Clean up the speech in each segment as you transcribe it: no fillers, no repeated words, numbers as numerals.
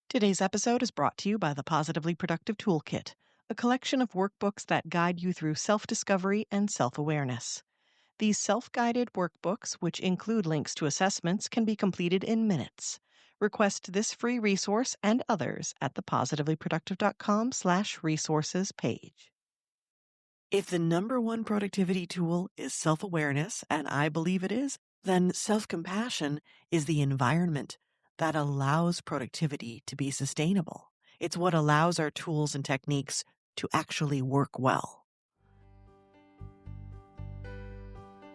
Today's episode is brought to you by the Positively Productive Toolkit, a collection of workbooks that guide you through self-discovery and self-awareness. These self-guided workbooks, which include links to assessments, can be completed in minutes. Request this free resource and others at the positivelyproductive.com/resources page. If the number one productivity tool is self-awareness, and I believe it is, then self-compassion is the environment that allows productivity to be sustainable. It's what allows our tools and techniques to actually work well.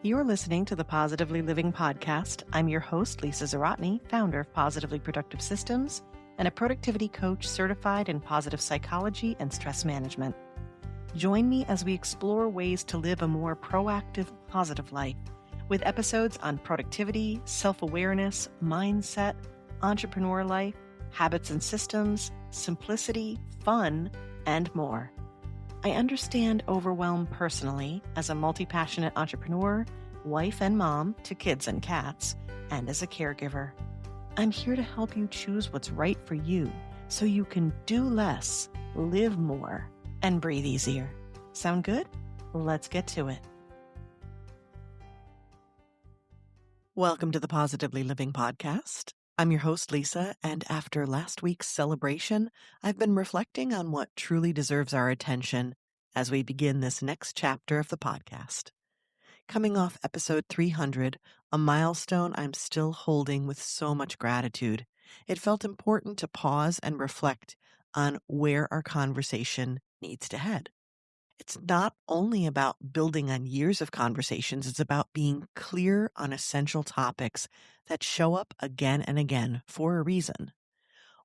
You're listening to the Positively Living podcast. I'm your host, Lisa Zaratny, founder of Positively Productive Systems and a productivity coach certified in positive psychology and stress management. Join me as we explore ways to live a more proactive, positive life with episodes on productivity, self-awareness, mindset, entrepreneur life, habits and systems, simplicity, fun, and more. I understand overwhelm personally as a multi-passionate entrepreneur, wife and mom to kids and cats, and as a caregiver. I'm here to help you choose what's right for you so you can do less, live more, and breathe easier. Sound good? Let's get to it. Welcome to the Positively Living podcast. I'm your host, Lisa, and after last week's celebration, I've been reflecting on what truly deserves our attention as we begin this next chapter of the podcast. Coming off episode 300, a milestone I'm still holding with so much gratitude, it felt important to pause and reflect on where our conversation needs to head. It's not only about building on years of conversations, it's about being clear on essential topics that show up again and again for a reason.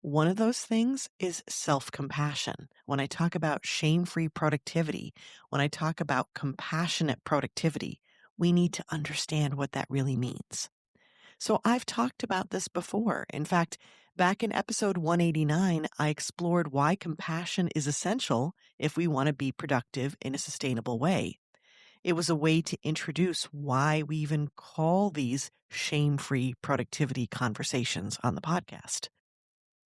One of those things is self-compassion. When I talk about shame-free productivity, when I talk about compassionate productivity, we need to understand what that really means. So I've talked about this before. In fact, back in episode 189, I explored why compassion is essential if we want to be productive in a sustainable way. It was a way to introduce why we even call these shame-free productivity conversations on the podcast.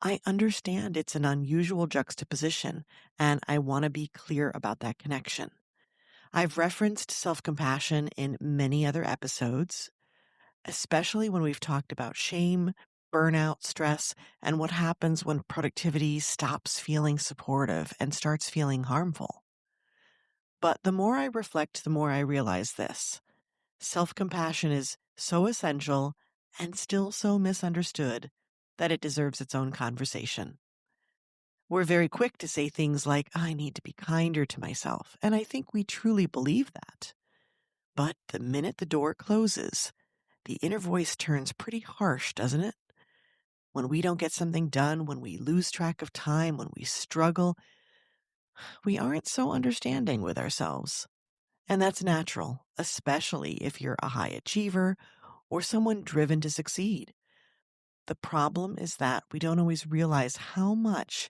I understand it's an unusual juxtaposition, and I want to be clear about that connection. I've referenced self-compassion in many other episodes, especially when we've talked about shame, burnout, stress, and what happens when productivity stops feeling supportive and starts feeling harmful. But the more I reflect, the more I realize this. Self-compassion is so essential and still so misunderstood that it deserves its own conversation. We're very quick to say things like, I need to be kinder to myself, and I think we truly believe that. But the minute the door closes, the inner voice turns pretty harsh, doesn't it? When we don't get something done, when we lose track of time, when we struggle, we aren't so understanding with ourselves. And that's natural, especially if you're a high achiever or someone driven to succeed. The problem is that we don't always realize how much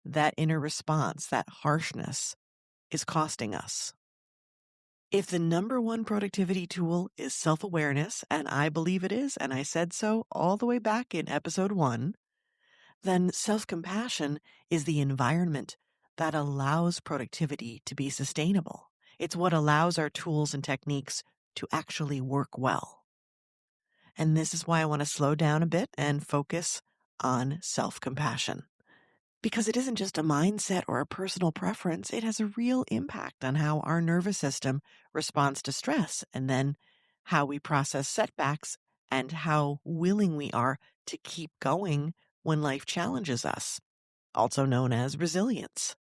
that inner response, that harshness, is costing us. If the number one productivity tool is self-awareness, and I believe it is, and I said so all the way back in episode 1, then self-compassion is the environment that allows productivity to be sustainable. It's what allows our tools and techniques to actually work well. And this is why I want to slow down a bit and focus on self-compassion. Because it isn't just a mindset or a personal preference, it has a real impact on how our nervous system responds to stress, and then how we process setbacks and how willing we are to keep going when life challenges us, also known as resilience.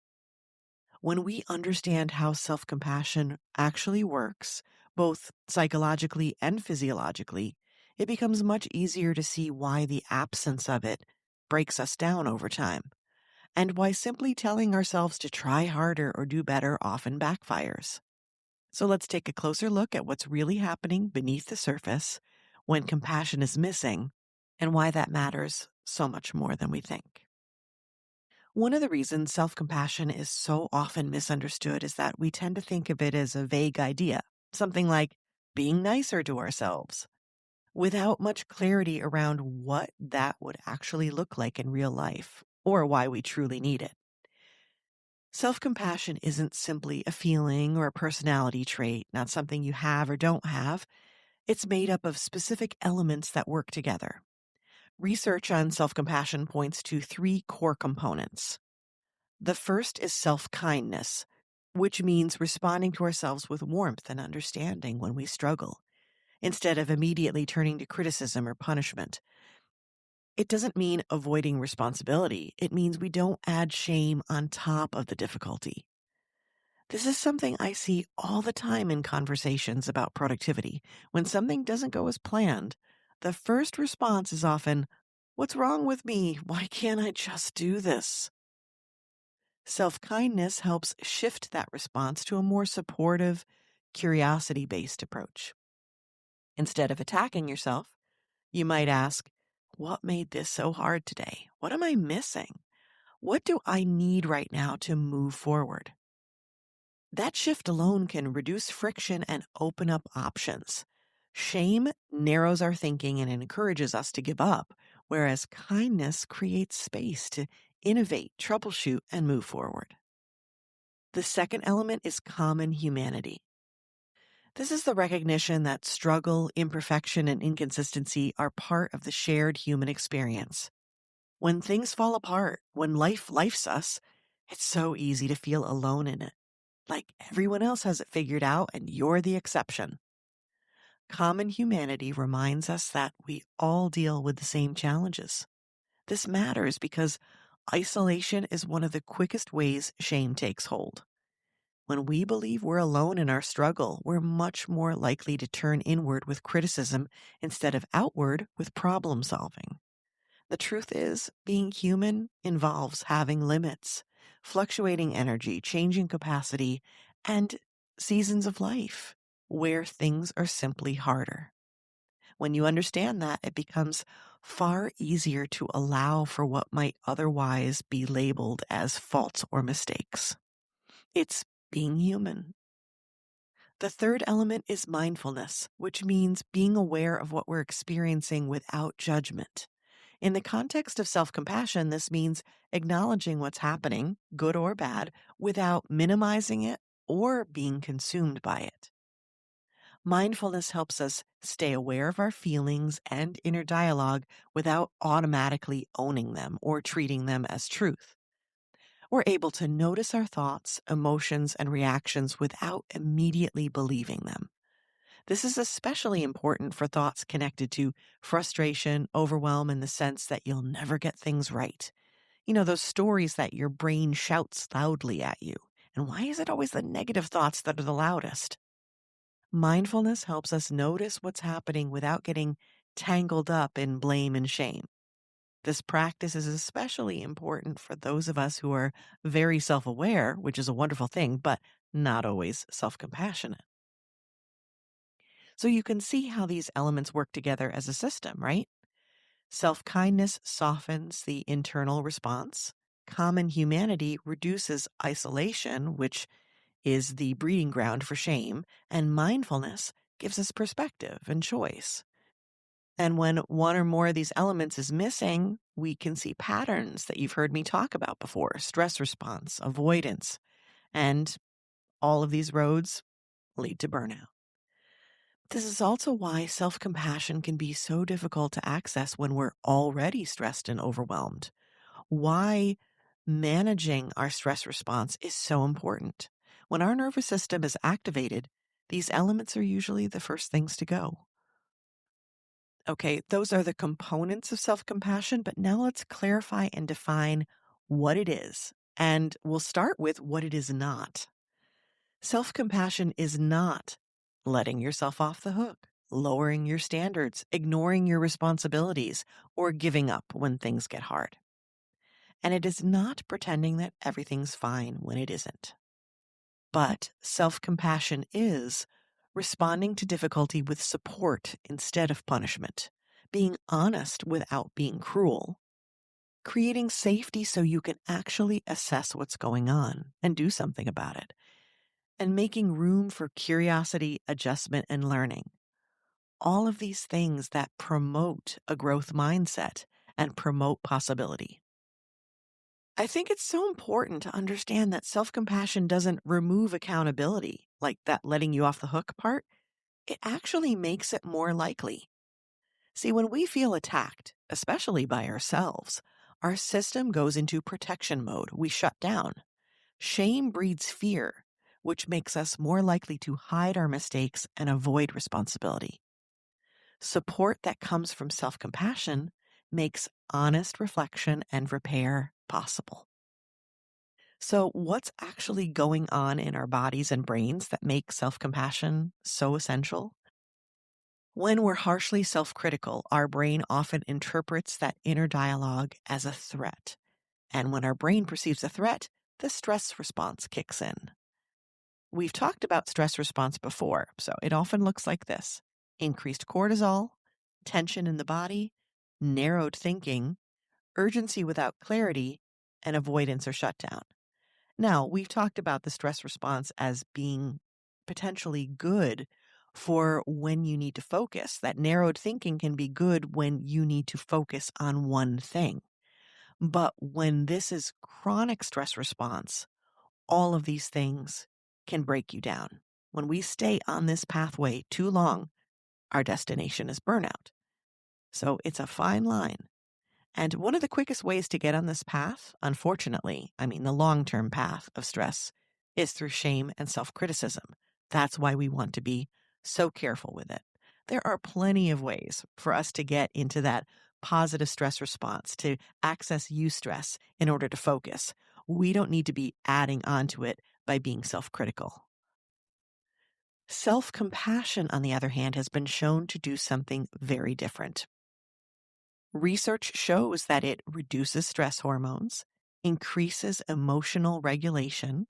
When we understand how self-compassion actually works, both psychologically and physiologically, it becomes much easier to see why the absence of it breaks us down over time, and why simply telling ourselves to try harder or do better often backfires. So let's take a closer look at what's really happening beneath the surface when compassion is missing, and why that matters so much more than we think. One of the reasons self-compassion is so often misunderstood is that we tend to think of it as a vague idea, something like being nicer to ourselves, without much clarity around what that would actually look like in real life. or why we truly need it. Self-compassion isn't simply a feeling or a personality trait, not something you have or don't have. It's made up of specific elements that work together. Research on self-compassion points to three core components. The first is self-kindness, which means responding to ourselves with warmth and understanding when we struggle, instead of immediately turning to criticism or punishment. It doesn't mean avoiding responsibility. It means we don't add shame on top of the difficulty. This is something I see all the time in conversations about productivity. When something doesn't go as planned, the first response is often, "What's wrong with me? Why can't I just do this?" Self-kindness helps shift that response to a more supportive, curiosity-based approach. Instead of attacking yourself, you might ask, "What made this so hard today? What am I missing? What do I need right now to move forward?" That shift alone can reduce friction and open up options. Shame narrows our thinking and encourages us to give up, whereas kindness creates space to innovate, troubleshoot, and move forward. The second element is common humanity. This is the recognition that struggle, imperfection, and inconsistency are part of the shared human experience. When things fall apart, when life lifes us, it's so easy to feel alone in it. Like everyone else has it figured out and you're the exception. Common humanity reminds us that we all deal with the same challenges. This matters because isolation is one of the quickest ways shame takes hold. When we believe we're alone in our struggle, we're much more likely to turn inward with criticism instead of outward with problem solving. The truth is, being human involves having limits, fluctuating energy, changing capacity, and seasons of life where things are simply harder. When you understand that, it becomes far easier to allow for what might otherwise be labeled as faults or mistakes. It's being human. The third element is mindfulness, which means being aware of what we're experiencing without judgment. In the context of self-compassion, this means acknowledging what's happening, good or bad, without minimizing it or being consumed by it. Mindfulness helps us stay aware of our feelings and inner dialogue without automatically owning them or treating them as truth. We're able to notice our thoughts, emotions, and reactions without immediately believing them. This is especially important for thoughts connected to frustration, overwhelm, and the sense that you'll never get things right. You know, those stories that your brain shouts loudly at you. And why is it always the negative thoughts that are the loudest? Mindfulness helps us notice what's happening without getting tangled up in blame and shame. This practice is especially important for those of us who are very self-aware, which is a wonderful thing, but not always self-compassionate. So you can see how these elements work together as a system, right? Self-kindness softens the internal response. Common humanity reduces isolation, which is the breeding ground for shame. And mindfulness gives us perspective and choice. And when one or more of these elements is missing, we can see patterns that you've heard me talk about before: stress response, avoidance, and all of these roads lead to burnout. This is also why self-compassion can be so difficult to access when we're already stressed and overwhelmed. Why managing our stress response is so important. When our nervous system is activated, these elements are usually the first things to go. Okay, those are the components of self-compassion, but now let's clarify and define what it is. And we'll start with what it is not. Self-compassion is not letting yourself off the hook, lowering your standards, ignoring your responsibilities, or giving up when things get hard. And it is not pretending that everything's fine when it isn't. But self-compassion is responding to difficulty with support instead of punishment, being honest without being cruel, creating safety so you can actually assess what's going on and do something about it, and making room for curiosity, adjustment, and learning. All of these things that promote a growth mindset and promote possibility. I think it's so important to understand that self-compassion doesn't remove accountability, like that letting you off the hook part. It actually makes it more likely. See, when we feel attacked, especially by ourselves, our system goes into protection mode. We shut down. Shame breeds fear, which makes us more likely to hide our mistakes and avoid responsibility. Support that comes from self-compassion makes honest reflection and repair possible. So, what's actually going on in our bodies and brains that make self-compassion so essential? When we're harshly self-critical, our brain often interprets that inner dialogue as a threat. And when our brain perceives a threat, the stress response kicks in. We've talked about stress response before, so it often looks like this: increased cortisol, tension in the body, narrowed thinking, urgency without clarity, and avoidance or shutdown. Now, we've talked about the stress response as being potentially good for when you need to focus. That narrowed thinking can be good when you need to focus on one thing. But when this is chronic stress response, all of these things can break you down. When we stay on this pathway too long, our destination is burnout. So it's a fine line. And one of the quickest ways to get on this path, unfortunately, the long-term path of stress, is through shame and self-criticism. That's why we want to be so careful with it. There are plenty of ways for us to get into that positive stress response, to access eustress in order to focus. We don't need to be adding onto it by being self-critical. Self-compassion, on the other hand, has been shown to do something very different. Research shows that it reduces stress hormones, increases emotional regulation,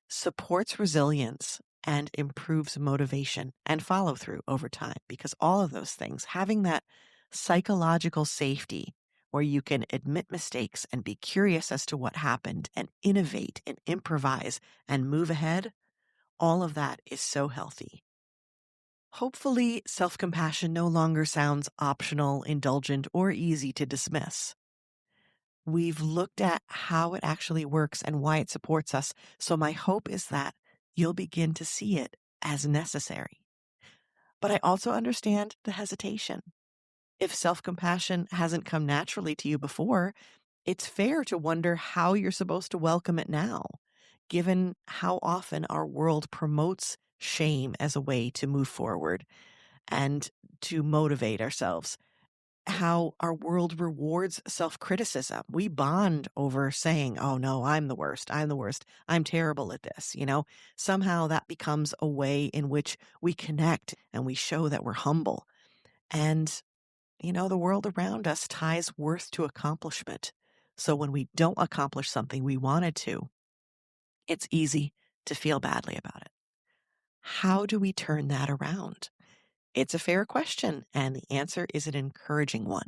supports resilience, and improves motivation and follow through over time. Because all of those things, having that psychological safety where you can admit mistakes and be curious as to what happened and innovate and improvise and move ahead, all of that is so healthy. Hopefully, self-compassion no longer sounds optional, indulgent, or easy to dismiss. We've looked at how it actually works and why it supports us, so my hope is that you'll begin to see it as necessary. But I also understand the hesitation. If self-compassion hasn't come naturally to you before, it's fair to wonder how you're supposed to welcome it now, given how often our world promotes shame as a way to move forward and to motivate ourselves. How our world rewards self-criticism. We bond over saying, oh no, I'm the worst. I'm the worst. I'm terrible at this. Somehow that becomes a way in which we connect and we show that we're humble. And, the world around us ties worth to accomplishment. So when we don't accomplish something we wanted to, it's easy to feel badly about it. How do we turn that around? It's a fair question, and the answer is an encouraging one.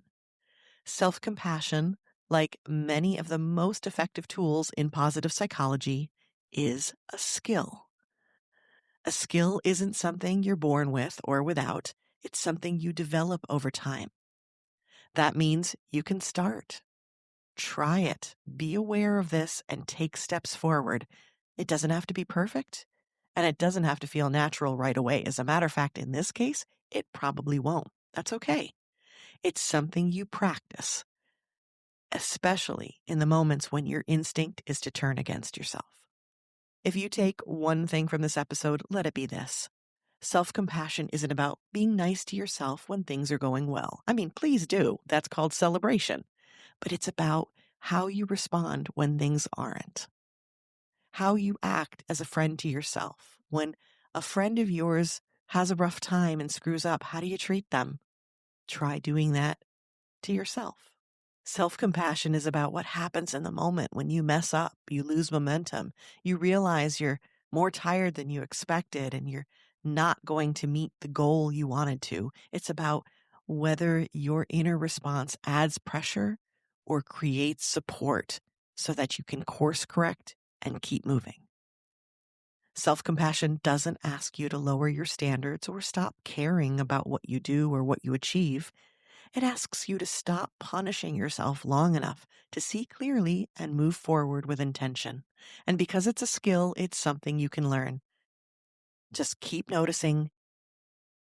Self-compassion, like many of the most effective tools in positive psychology, is a skill. A skill isn't something you're born with or without. It's something you develop over time. That means you can start. Try it. Be aware of this and take steps forward. It doesn't have to be perfect, and it doesn't have to feel natural right away. As a matter of fact, in this case, it probably won't. That's okay. It's something you practice, especially in the moments when your instinct is to turn against yourself. If you take one thing from this episode, let it be this. Self-compassion isn't about being nice to yourself when things are going well. Please do. That's called celebration. But it's about how you respond when things aren't. How you act as a friend to yourself. When a friend of yours has a rough time and screws up, how do you treat them? Try doing that to yourself. Self-compassion is about what happens in the moment when you mess up, you lose momentum, you realize you're more tired than you expected and you're not going to meet the goal you wanted to. It's about whether your inner response adds pressure or creates support so that you can course correct and keep moving. Self-compassion doesn't ask you to lower your standards or stop caring about what you do or what you achieve. It asks you to stop punishing yourself long enough to see clearly and move forward with intention. And because it's a skill, it's something you can learn. Just keep noticing,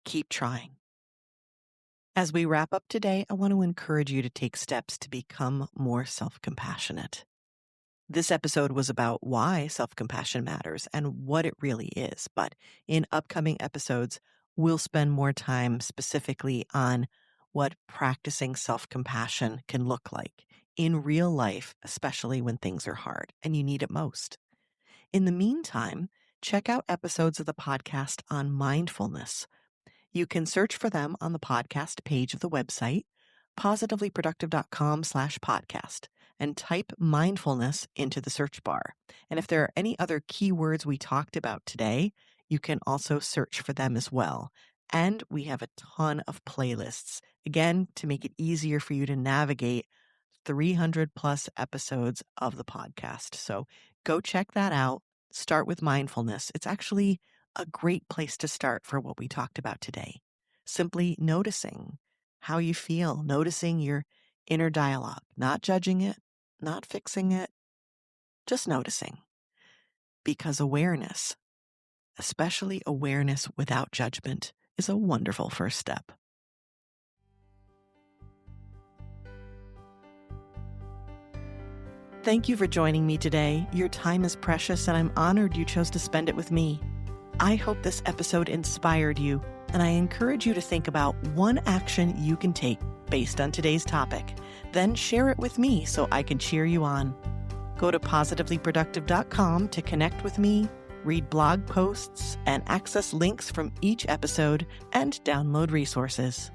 keep trying. As we wrap up today, I want to encourage you to take steps to become more self-compassionate. This episode was about why self-compassion matters and what it really is. But in upcoming episodes, we'll spend more time specifically on what practicing self-compassion can look like in real life, especially when things are hard and you need it most. In the meantime, check out episodes of the podcast on mindfulness. You can search for them on the podcast page of the website, positivelyproductive.com/podcast, and type mindfulness into the search bar. And if there are any other keywords we talked about today, you can also search for them as well. And we have a ton of playlists, again, to make it easier for you to navigate 300 plus episodes of the podcast. So go check that out. Start with mindfulness. It's actually a great place to start for what we talked about today. Simply noticing how you feel, noticing your inner dialogue, not judging it, not fixing it, just noticing. Because awareness, especially awareness without judgment, is a wonderful first step. Thank you for joining me today. Your time is precious, and I'm honored you chose to spend it with me. I hope this episode inspired you, and I encourage you to think about one action you can take based on today's topic. Then share it with me so I can cheer you on. Go to positivelyproductive.com to connect with me, read blog posts, and access links from each episode and download resources.